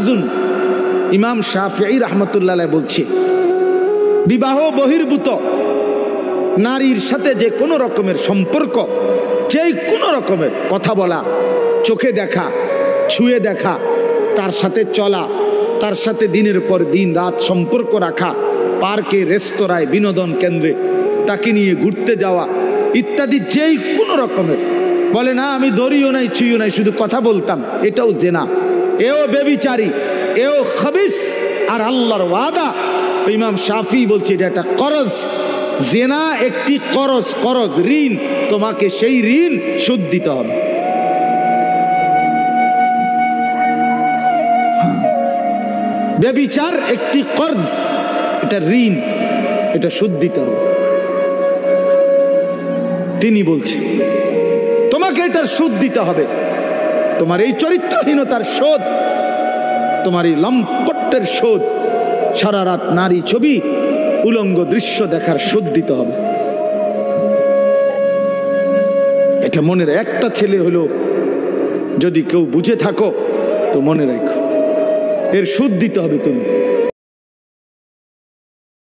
শাযুন, ইমাম শাফিঈ রাহমাতুল্লাহ আলাইহি বলছে, বিবাহ বহির্ভূত নারীর সাথে যে কোনো রকমের সম্পর্ক, যে কোনো রকমের কথা বলা, চোখে দেখা, ছুঁয়ে দেখা, তার সাথে চলা, তার সাথে দিনের পর দিন রাত সম্পর্ক রাখা, পার্কে, রেস্তোরাঁয়, বিনোদন কেন্দ্রে তাকে নিয়ে ঘুরতে যাওয়া ইত্যাদি, যেই কোনো রকমের, বলে না আমি ধরিও নাই ছুঁইও নাই, শুধু কথা বলতাম, এটাও জেনা, এও বেবিচারী, এও খবিস। আর আল্লাহর ওয়াদা, ইমাম শাফিঈ বলছে এটা একটা করজ, জেনা একটি করজ, করজ ঋণ, তোমাকে সেই ঋণ শোধ দিতে হবে। বেবিচার একটি কর্জ, এটা ঋণ, এটা শোধ দিতে হবে। তিনি বলছে তোমাকে এটার শোধ দিতে হবে, তোমার এই চরিত্রহীনতার শোধ, তোমার এই লম্পটের শোধ, সারা রাত নারী ছবি, উলঙ্গ দৃশ্য দেখার শোধ দিতে হবে। এটা মনের একটা ছেলে হলো, যদি কেউ বুঝে থাকো তো মনে রাখো, এর শোধ দিতে হবে তুমি।